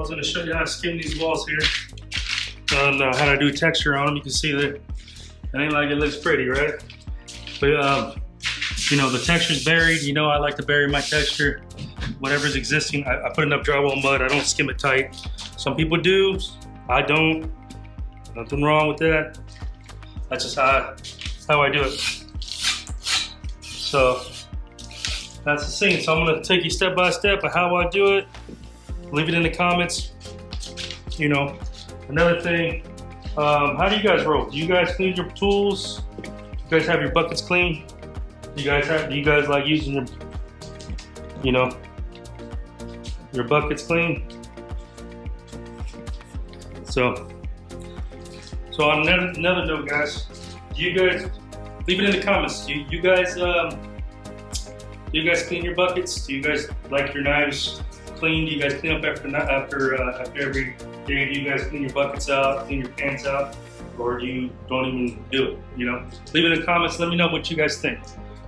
was going to show you how to skim these walls here and how to do texture on them. You can see that it ain't like it looks pretty, right? But you know, the texture's buried. You know, I like to bury my texture. Whatever's existing, I put enough drywall mud. I don't skim it tight. Some people do. I don't. Nothing wrong with that. That's just how I do it. So that's the scene. So I'm gonna take you step by step of how I do it. Leave it in the comments. You know, another thing, how do you guys roll? Do you guys clean your tools? Do you guys have your buckets clean? Do you guys like using your, you know, your buckets clean? So on another note, guys, do you guys leave it in the comments? Do you guys clean your buckets? Do you guys like your knives clean? Do you guys clean up after every day? Do you guys clean your buckets out, clean your pans out, or do you don't even do it? You know, leave it in the comments. Let me know what you guys think.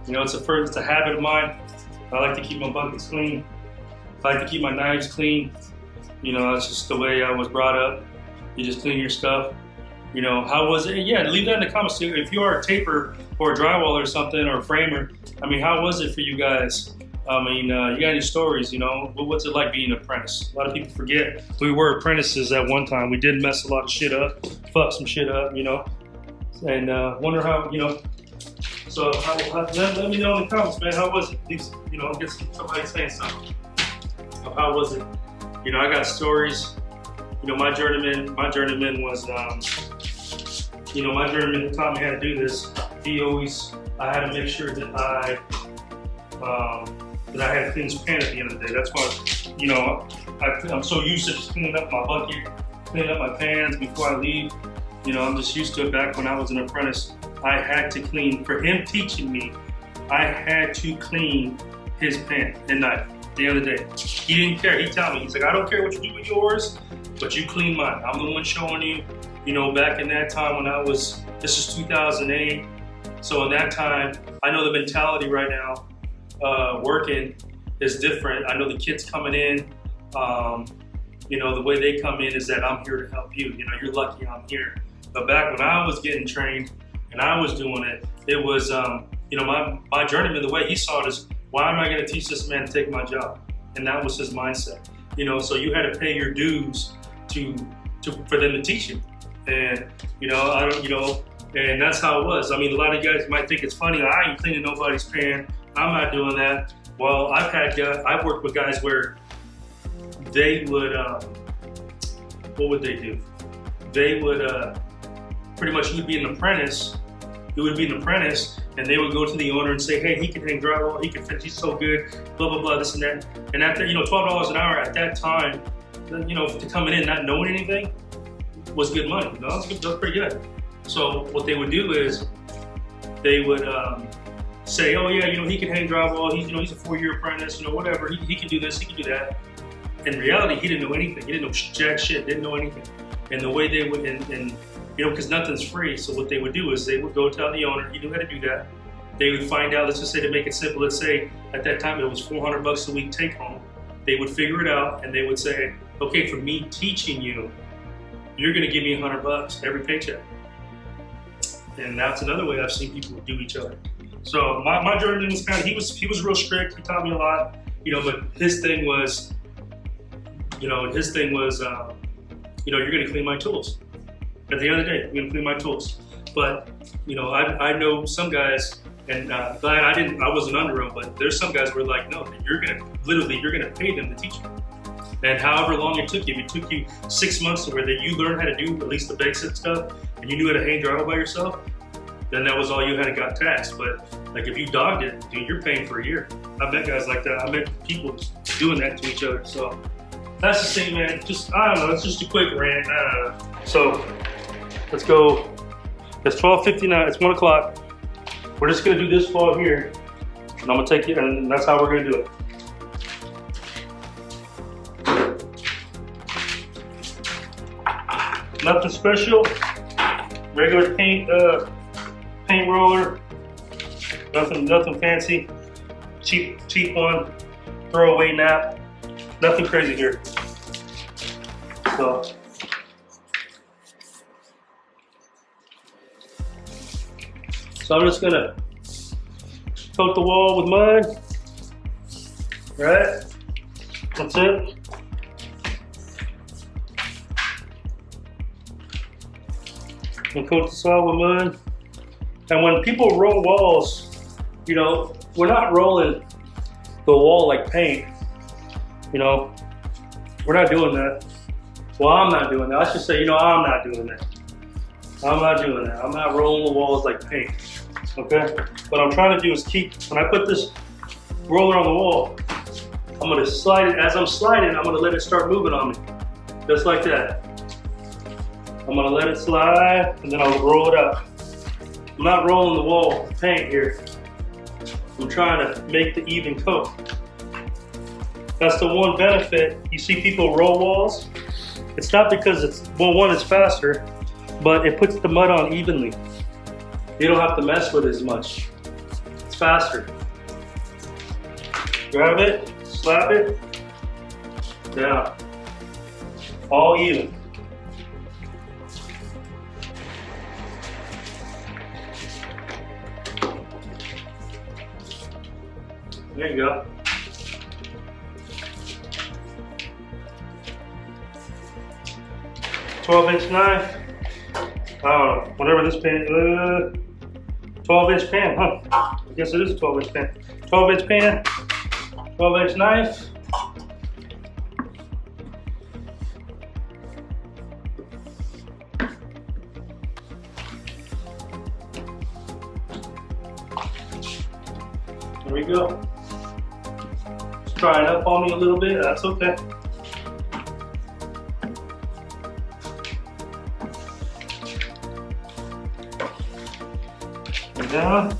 You know, it's a habit of mine. I like to keep my buckets clean. I like to keep my knives clean. You know, that's just the way I was brought up. You just clean your stuff. You know, how was it? Yeah, leave that in the comments too. If you are a taper or a drywall or something or a framer, I mean, how was it for you guys? I mean, you got any stories, you know? What's it like being an apprentice? A lot of people forget we were apprentices at one time. We did mess a lot of shit up, fuck some shit up, you know? And wonder how, you know, so let me know in the comments, man, how was it? Please, you know, get somebody saying something. How was it? You know, I got stories. You know, my journeyman was, you know, my journeyman taught me how to do this. I had to make sure that I had a clean pan at the end of the day. That's why, you know, I'm so used to just cleaning up my bucket, cleaning up my pans before I leave. You know, I'm just used to it. Back when I was an apprentice, I had to clean, for him teaching me, I had to clean his pan and knife at the end of the day. He didn't care. He told me, he's like, I don't care what you do with yours, but you clean mine. I'm the one showing you. You know, back in that time when this is 2008. So in that time, I know the mentality right now, working is different. I know the kids coming in, you know, the way they come in is that I'm here to help you. You know, you're lucky I'm here. But back when I was getting trained and I was doing it, it was, you know, my journeyman, the way he saw it is, why am I going to teach this man to take my job? And that was his mindset. You know, so you had to pay your dues for them to teach you. And, you know, and that's how it was. I mean, a lot of you guys might think it's funny. I ain't cleaning nobody's pan. I'm not doing that. Well, I've worked with guys where they would, what would they do? They would, pretty much, you would be an apprentice. You would be an apprentice, and they would go to the owner and say, hey, he can hang drywall, he can finish, he's so good, blah, blah, blah, this and that. And after, you know, $12 an hour at that time, you know, to come in not knowing anything was good money. You know, that was pretty good. So what they would do is they would say, oh yeah, you know, he can hang drywall, he's a 4-year apprentice, you know, whatever, he can do this, he can do that. In reality, he didn't know anything. He didn't know jack shit, didn't know anything. And the way they would, and you know, because nothing's free, so what they would do is they would go tell the owner, he knew how to do that. They would find out, let's just say to make it simple, let's say at that time it was $400 a week take home. They would figure it out and they would say, okay, for me teaching you, you're gonna give me $100 every paycheck. And that's another way I've seen people do each other. So my journeyman was kind of, he was real strict, he taught me a lot, you know, but his thing was, you know, you're gonna clean my tools. At the end of the day, you're gonna clean my tools. But, you know, I know some guys, and I wasn't under them, but there's some guys who are like, no, you're gonna pay them to teach you. And however long it took you, if it took you 6 months to where you learned how to do at least the basic stuff, and you knew how to hang drywall by yourself, then that was all you had and got taxed. But like if you dogged it, dude, you're paying for a year. I met guys like that. I met people doing that to each other. So that's the thing, man. Just, I don't know, it's just a quick rant. So let's go. It's 12:59, it's 1 o'clock. We're just gonna do this fall here, and I'm gonna take you, and that's how we're gonna do it. Nothing special, regular paint roller, nothing fancy, cheap one, throwaway nap, nothing crazy here. So I'm just gonna coat the wall with mud, right? That's it. And coat the soil with mud. And when people roll walls, you know, we're not rolling the wall like paint. You know, we're not doing that. Well, I'm not doing that. I should say, you know, I'm not doing that. I'm not doing that. I'm not rolling the walls like paint. Okay? What I'm trying to do is keep, when I put this roller on the wall, I'm gonna slide it. As I'm sliding, I'm gonna let it start moving on me. Just like that. I'm gonna let it slide and then I'll roll it up. I'm not rolling the wall with paint here. I'm trying to make the even coat. That's the one benefit. You see people roll walls. It's not because it's, well, one, it's faster, but it puts the mud on evenly. You don't have to mess with it as much. It's faster. Grab it, slap it, down. All even. There you go. "12-inch knife." I don't know, whatever this pan, 12-inch pan, huh? I guess it is a 12-inch pan. 12-inch pan, 12-inch knife. There we go. It's drying up on me a little bit, that's okay. Down.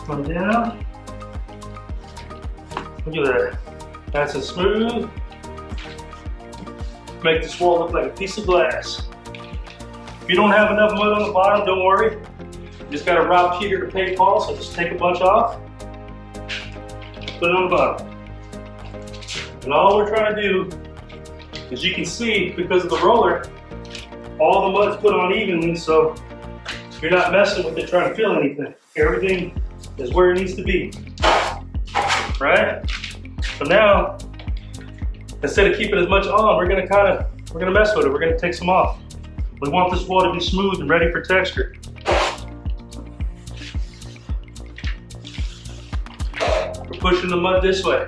Come down. Look at that. Nice and smooth. Make this wall look like a piece of glass. If you don't have enough mud on the bottom, don't worry. You just gotta rob Peter to pay Paul, so just take a bunch off. Put it on the bottom. And all we're trying to do, as you can see, because of the roller, all the mud's put on evenly, so you're not messing with it trying to feel anything. Everything is where it needs to be, right? So now, instead of keeping as much on, we're gonna mess with it. We're gonna take some off. We want this wall to be smooth and ready for texture. We're pushing the mud this way.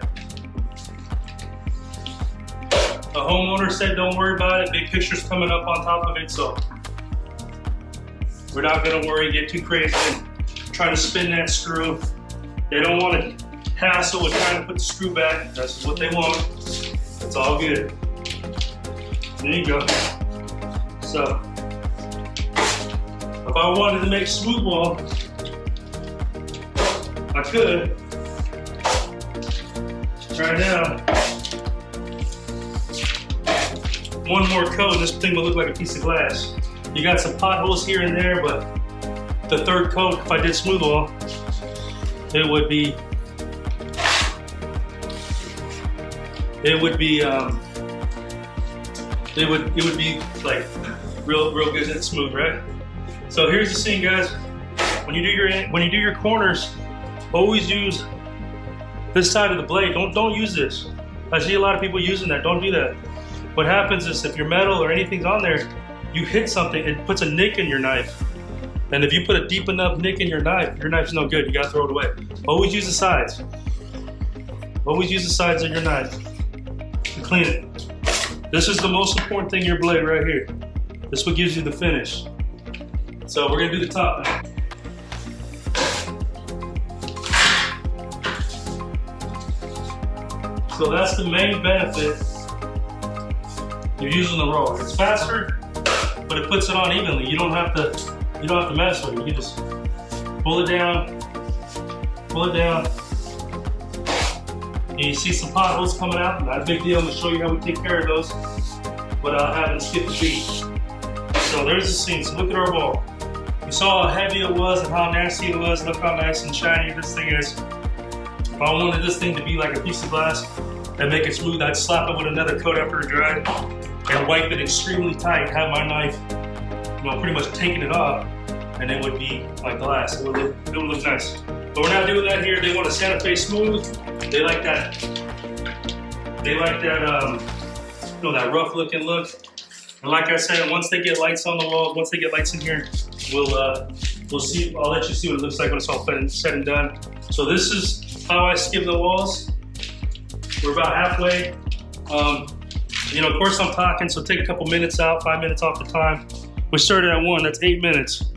The homeowner said don't worry about it, big picture's coming up on top of it, so we're not gonna worry, get too crazy and trying to spin that screw. They don't want to hassle with trying to put the screw back. That's what they want. It's all good. There you go. So, if I wanted to make a smooth wall, I could. Right now, one more coat and this thing will look like a piece of glass. You got some potholes here and there, but the third coat, if I did smooth wall, it would be like real good and smooth, right? So here's the scene, guys. When you do your corners, always use this side of the blade. Don't use this. I see a lot of people using that. Don't do that. What happens is if your metal or anything's on there, you hit something, it puts a nick in your knife. And if you put a deep enough nick in your knife's no good. You gotta throw it away. Always use the sides. Always use the sides of your knife to clean it. This is the most important thing in your blade right here. This is what gives you the finish. So we're gonna do the top now. So that's the main benefit you're using the roller. It's faster, but it puts it on evenly. You don't have to mess with it. You just pull it down. And you see some potholes coming out. Not a big deal. I'm gonna show you how we take care of those without having to skip a beat. So there's the scene. So look at our wall. You saw how heavy it was and how nasty it was. Look how nice and shiny this thing is. If I wanted this thing to be like a piece of glass and make it smooth, I'd slap it with another coat after it dried and wipe it extremely tight, have my knife, pretty much taking it off, and it would be like glass. It would look nice. But we're not doing that here. They want a Santa Fe smooth. They like that. That rough looking look. And like I said, once they get lights on the walls, once they get lights in here, we'll see. I'll let you see what it looks like when it's all said and done. So this is how I skim the walls. We're about halfway. Of course I'm talking, so take a couple minutes out, 5 minutes off the time. We started at 1, that's 8 minutes.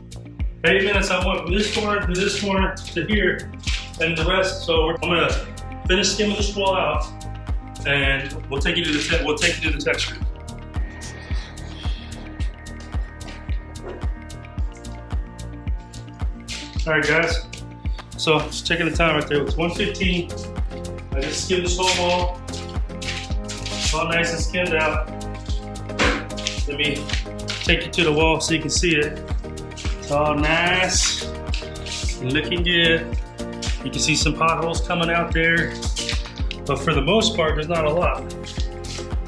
8 minutes I went from this corner to this corner to here, and the rest. So I'm gonna finish skimming this wall out, and we'll take you to the texture. All right, guys. So just checking the time right there. It's 1:15. I just skimmed this whole wall. It's all nice and skimmed out. Let me take you to the wall so you can see it. It's all nice and looking good. You can see some potholes coming out there, but for the most part, there's not a lot.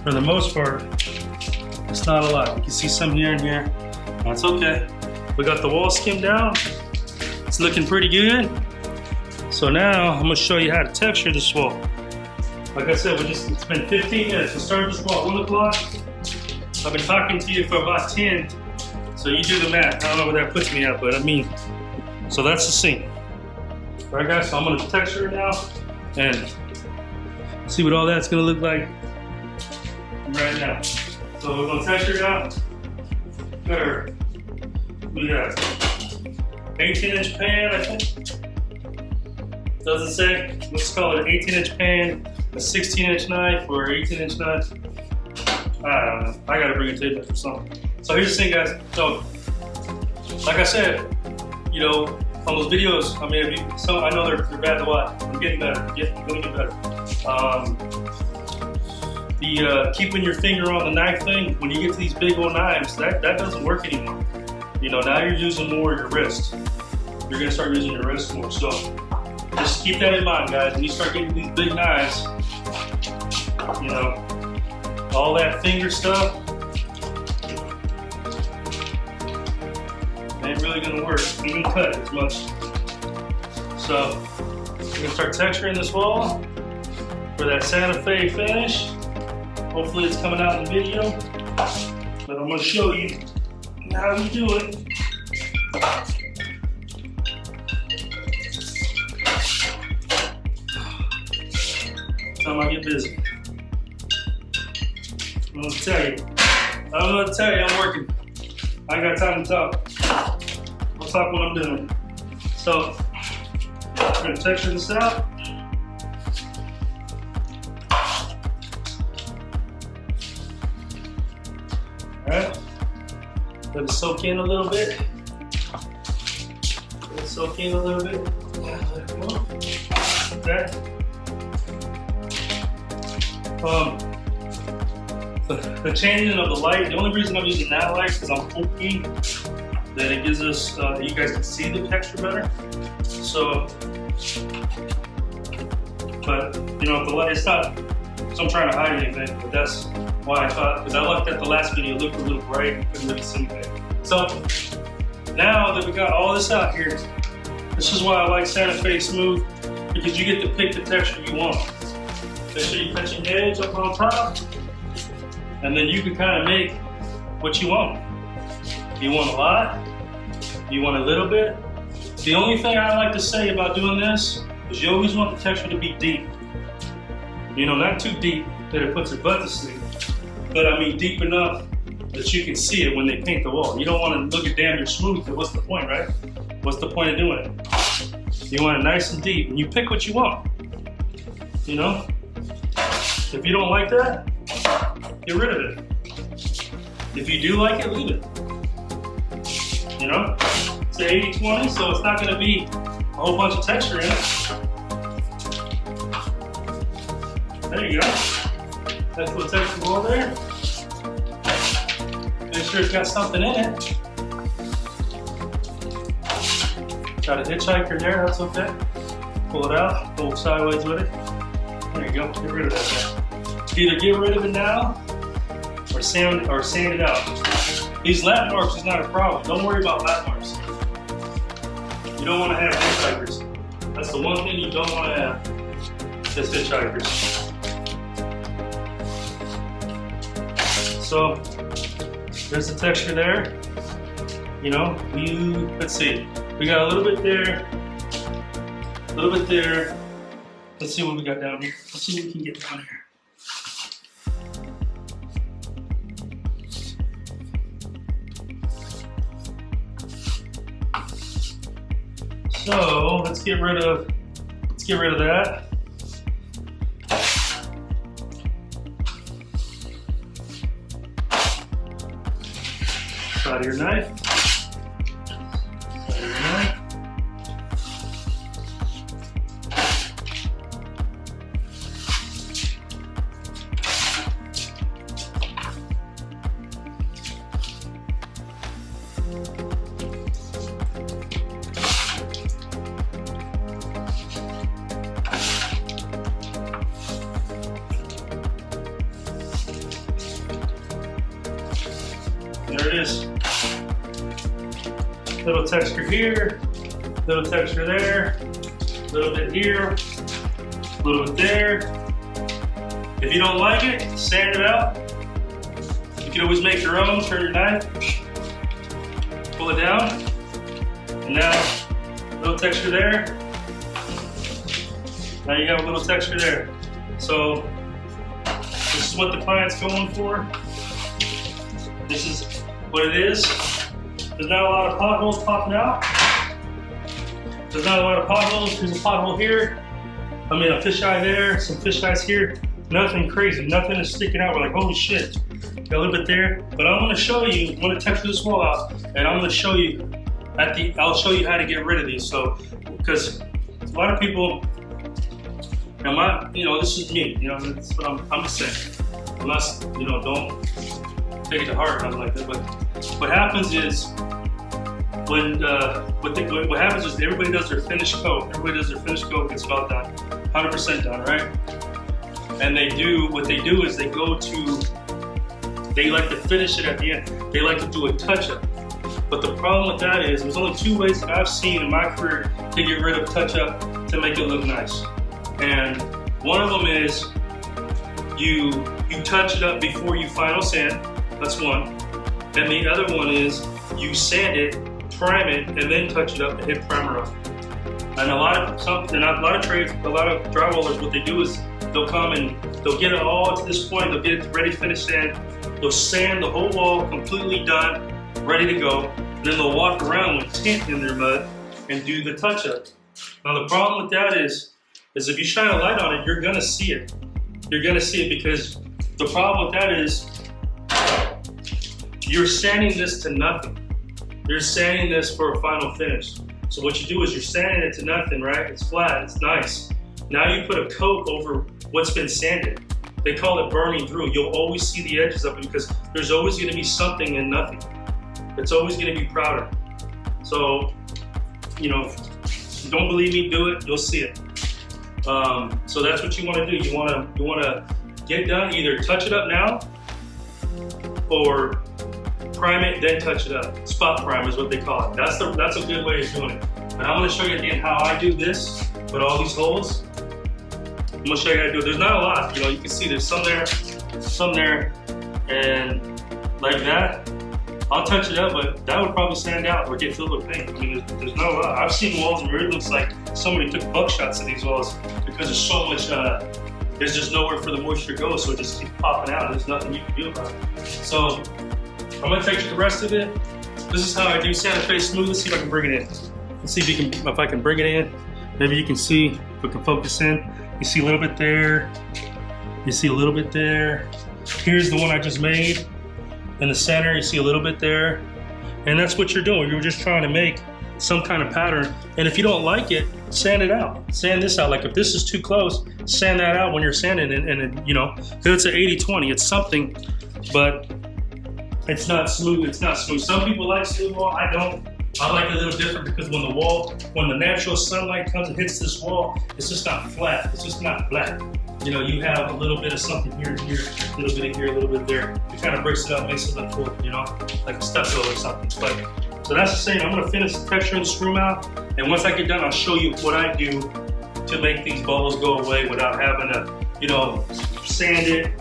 For the most part, it's not a lot. You can see some here and here. That's okay. We got the wall skimmed out. It's looking pretty good. So now I'm gonna show you how to texture this wall. Like I said, it's been 15 minutes. We started this wall at 1 o'clock. I've been talking to you for about 10. So you do the math. I don't know where that puts me at, but so that's the scene. All right, guys, so I'm gonna texture it now and see what all that's gonna look like right now. So we're gonna texture it out. We got 18-inch pan, I think. Doesn't say. Let's call it an 18-inch pan, a 16-inch knife, or an 18-inch knife. I don't know. I gotta bring a tape or something. So here's the thing, guys. So, like I said, on those videos, I know they're bad to watch. I'm getting better. I'm gonna get better. Keeping your finger on the knife thing, when you get to these big old knives, that doesn't work anymore. Now you're using more your wrist. You're gonna start using your wrist more. So just keep that in mind, guys. When you start getting these big knives, all that finger stuff ain't really gonna work. You can cut it as much. So we're gonna start texturing this wall for that Santa Fe finish. Hopefully it's coming out in the video, but I'm gonna show you how we do it. Time I get busy. I'm gonna tell you. I'm working. I ain't got time to talk. I'll talk when I'm doing. So, I'm gonna texture this out. Alright. Let it soak in a little bit. Let it soak in a little bit. Let it go. Okay. The changing of the light, the only reason I'm using that light is because I'm hoping that it gives us, you guys can see the texture better. So, but the light, it's not, so I'm trying to hide anything, but that's why I thought, because I looked at the last video, it looked a little bright, and couldn't really see anything. So, now that we got all this out here, this is why I like Santa Fe Smooth, because you get to pick the texture you want. Make sure you cut your edge up on top, and then you can kind of make what you want. You want a lot, you want a little bit. The only thing I like to say about doing this is you always want the texture to be deep. Not too deep that it puts your butt to sleep, but deep enough that you can see it when they paint the wall. You don't want to look at damn you're smooth, but what's the point, right? What's the point of doing it? You want it nice and deep, and you pick what you want. If you don't like that, get rid of it. If you do like it, leave it. It's an 80-20, so it's not going to be a whole bunch of texture in it. There you go. Nice little texture ball there. Make sure it's got something in it. Got a hitchhiker there, that's okay. pull it out, pull sideways with it. There you go, get rid of that guy. Either get rid of it now or sand it out. These lap marks is not a problem. Don't worry about lap marks. You don't want to have hitchhikers. That's the one thing you don't want to have, is hitchhikers. So there's the texture there. You know, let's see. We got a little bit there, a little bit there. Let's see what we got down here. Let's see what we can get down here. So let's get rid of that. Side of your knife. Side of your knife. There it is. Little texture here, little texture there, little bit here, little bit there. If you don't like it, sand it out. You can always make your own, turn your knife, pull it down, and now little texture there. Now you got a little texture there. So this is what the client's going for. This is what it is. There's not a lot of potholes popping out. There's not a lot of potholes. There's a pothole here. I mean, a fisheye there, some fisheyes here. Nothing crazy. Nothing is sticking out. We're like, holy shit. Got a little bit there. But I'm going to show you, I'm going to texture this wall out, and I'm going to show you I'll show you how to get rid of these. So, because a lot of people, this is me. That's what I'm just saying. Unless, don't take it to heart or nothing like that. But what happens is what happens is everybody does their finished coat. Everybody does their finished coat, gets it all done, 100% done, right? And what they do is they like to finish it at the end. They like to do a touch-up. But the problem with that is there's only two ways that I've seen in my career to get rid of touch-up to make it look nice. And one of them is you touch it up before you final sand. That's one. And the other one is you sand it, prime it, and then touch it up and hit primer up. And a lot of drywallers, what they do is they'll come and they'll get it all to this point, they'll get it ready, finished sand, they'll sand the whole wall completely done, ready to go, and then they'll walk around with tint in their mud and do the touch-up. Now the problem with that is if you shine a light on it, you're gonna see it. You're gonna see it because the problem with that is you're sanding this to nothing. You're sanding this for a final finish. So what you do is you're sanding it to nothing, right? It's flat, it's nice. Now you put a coat over what's been sanded. They call it burning through. You'll always see the edges of it because there's always gonna be something in nothing. It's always gonna be powder. So, don't believe me, do it, you'll see it. So that's what you wanna do. You wanna get done, either touch it up now or prime it, then touch it up. Spot prime is what they call it. That's a good way of doing it. But I'm gonna show you again how I do this with all these holes. I'm gonna show you how to do it. There's not a lot, you can see there's some there, and like that. I'll touch it up, but that would probably stand out or get filled with paint. I mean, there's not a lot. I've seen walls where it looks like somebody took buckshots at these walls because there's so much, there's just nowhere for the moisture to go, so it just keeps popping out. There's nothing you can do about it. So I'm gonna take the rest of it. This is how I do Santa Fe Smooth. Let's see if I can bring it in. Let's see if I can bring it in. Maybe you can see, if we can focus in. You see a little bit there. You see a little bit there. Here's the one I just made. In the center, you see a little bit there. And that's what you're doing. You're just trying to make some kind of pattern. And if you don't like it, sand it out. Sand this out. Like if this is too close, sand that out when you're sanding it. And because it's an 80-20, it's something, but it's not smooth. It's not smooth. Some people like smooth wall. I don't. I like it a little different because when the natural sunlight comes and hits this wall, it's just not flat. It's just not black. You know, you have a little bit of something here and here, a little bit of here, a little bit there. It kind of breaks it up, makes it look cool, you know, like a stucco or something. But so that's the same. I'm gonna finish texturing the screw mount, and once I get done, I'll show you what I do to make these bubbles go away without having to, you know, sand it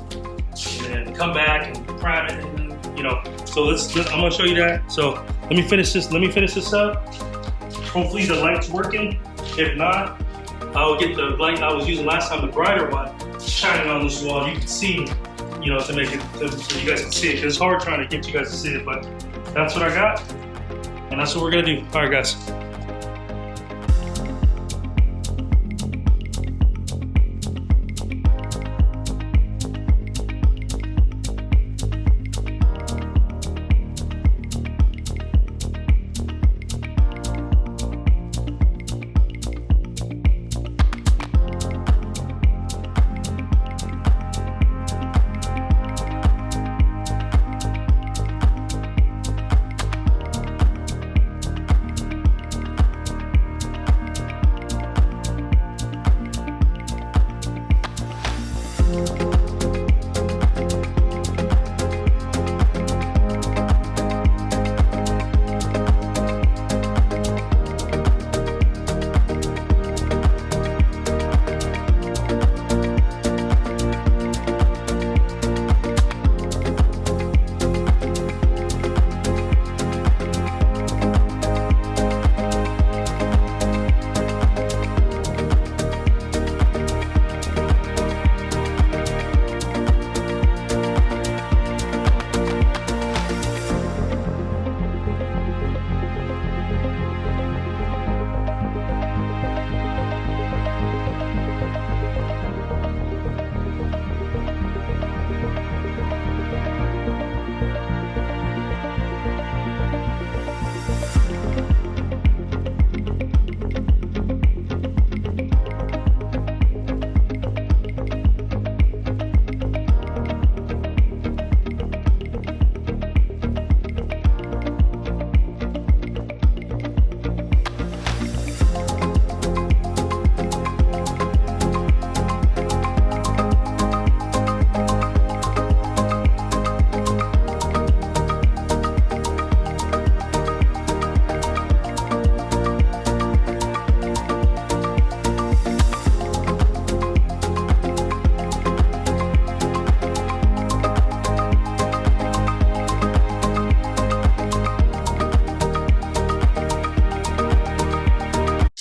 and come back and prime it. And, you know, so I'm gonna show you that. So let me finish this. Let me finish this up. Hopefully the light's working. If not, I'll get the light I was using last time, the brighter one, shining on this wall. You can see, you know, to make it so you guys can see it. It's hard trying to get you guys to see it, but that's what I got, and that's what we're gonna do. All right, guys.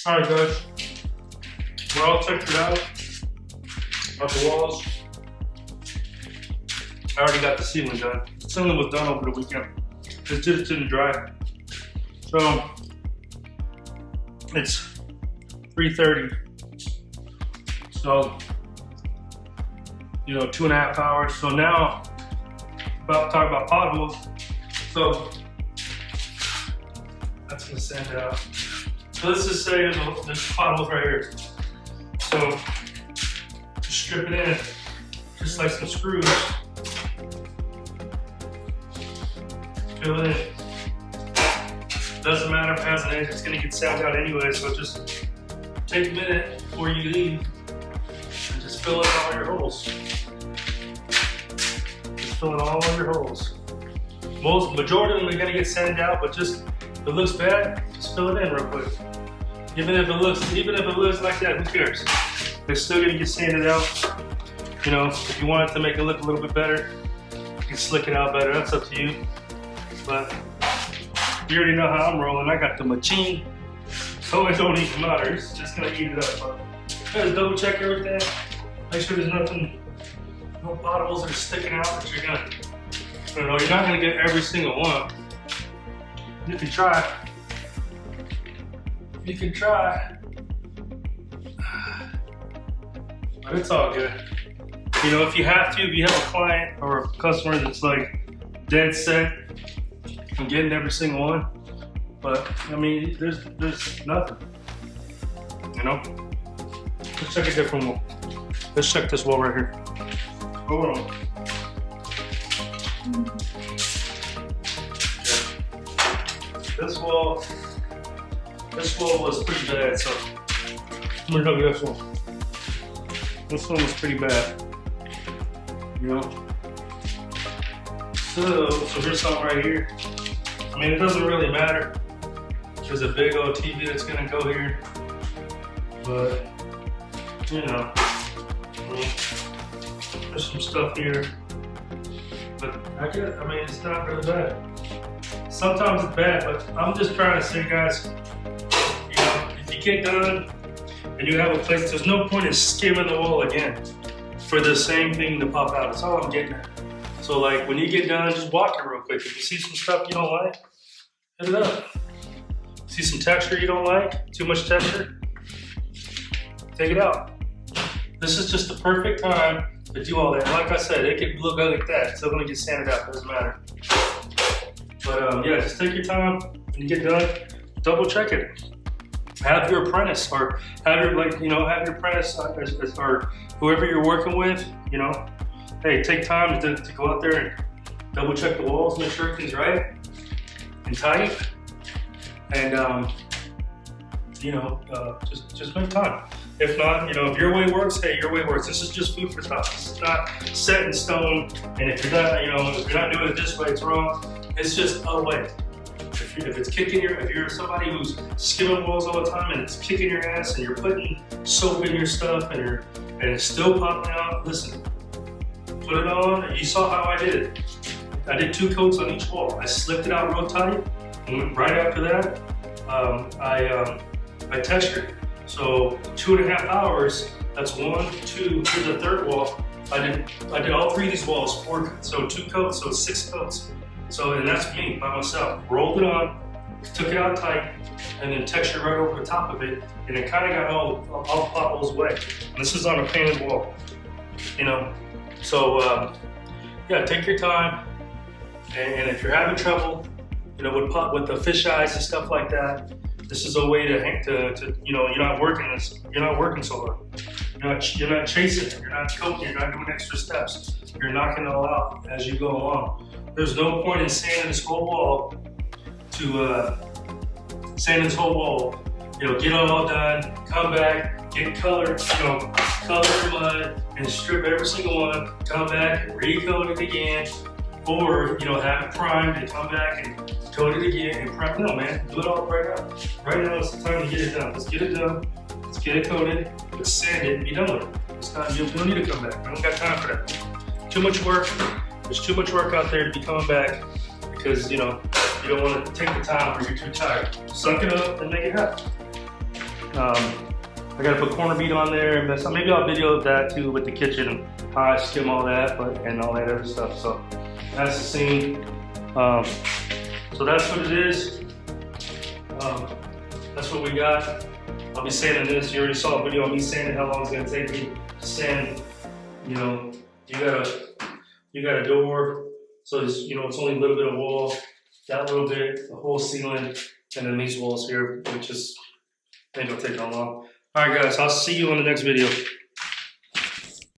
All right, guys, we're all textured out of the walls. I already got the ceiling done. The ceiling was done over the weekend. It just didn't dry. So it's 3:30. So, you know, 2.5 hours. So now, about to talk about potholes. So that's gonna sand it out. So let's just say there's potholes right here. So just strip it in, just like some screws. Fill it in. Doesn't matter if it has an edge, it's gonna get sanded out anyway. So just take a minute before you leave and just fill in all your holes. Just fill in all of your holes. Majority of them are gonna get sanded out, but just if it looks bad, just fill it in real quick. Even if it looks like that, who cares? It's still gonna get sanded out. You know, if you want it to make it look a little bit better, you can slick it out better. That's up to you. But you already know how I'm rolling. I got the machine, so it don't even matter. It's just gonna eat it up. Just double check everything. Make sure there's nothing, no potholes that are sticking out that you're gonna. You know, you're not gonna get every single one. You can try. You can try. But it's all good. You know, if you have a client or a customer that's like dead set on getting every single one, but I mean, there's nothing. You know? Let's check a different wall. Let's check this wall right here. Hold on. This wall was pretty bad, so I'm gonna look at this one. This one was pretty bad, you know. So here's something right here. I mean, it doesn't really matter. There's a big old TV that's gonna go here, but you know, I mean, there's some stuff here. But I mean, it's not really bad. Sometimes it's bad, but I'm just trying to say, guys, you know, if you get done and you have a place, there's no point in skimming the wall again for the same thing to pop out. That's all I'm getting at. So like, when you get done, just walk it real quick. If you see some stuff you don't like, hit it up. See some texture you don't like, too much texture, take it out. This is just the perfect time to do all that. Like I said, it could look like that. It's still gonna get sanded out, doesn't matter. But yeah, just take your time. When you get done, double check it. Have your apprentice, or have your have your apprentice or whoever you're working with. You know, hey, take time to go out there and double check the walls, make sure everything's right and tight, and you know, just make time. If not, you know, if your way works, hey, your way works. This is just food for thought. This is not set in stone. And if you're not, you know, if you're not doing it this way, it's wrong. It's just a way. If it's kicking if you're somebody who's skimming walls all the time and it's kicking your ass and you're putting soap in your stuff and it's still popping out, listen, put it on. You saw how I did it. I did 2 coats on each wall. I slipped it out real tight, and right after that, I textured. So 2.5 hours, that's 1, 2, here's the 3rd wall. I did all 3 of these walls, 4, so 2 coats, so 6 coats. So, and that's me, by myself. Rolled it on, took it out tight, and then textured right over the top of it, and it kind of got all the potholes away. And this is on a painted wall, you know? So, yeah, take your time, and if you're having trouble, you know, with the fish eyes and stuff like that, this is a way to you know, you're not working so hard. You're not chasing it, you're not coating, you're not doing extra steps. You're knocking it all out as you go along. There's no point in sanding this whole wall you know, get it all done, come back, get color, you know, color your mud and strip every single one, come back and recoat it again, or, you know, have it primed and come back and coat it again and prime. No, man, do it all right now. Right now is the time to get it done. Let's get it done. Let's get it coated. Let's sand it and be done with it. It's not, you don't need to come back. I don't got time for that. Too much work. There's too much work out there to be coming back because, you know, you don't want to take the time or you're too tired. Suck it up and make it happen. I gotta put corner bead on there, and maybe I'll video that too with the kitchen and how I skim all that, and all that other stuff. So that's the scene. So that's what it is. That's what we got. I'll be sanding this. You already saw a video of me sanding how long it's gonna take me to sand. You know, you got a door, so it's, you know, it's only a little bit of wall, that little bit, the whole ceiling, and then these walls here, which is, I think it'll take that long. All right, guys, I'll see you on the next video.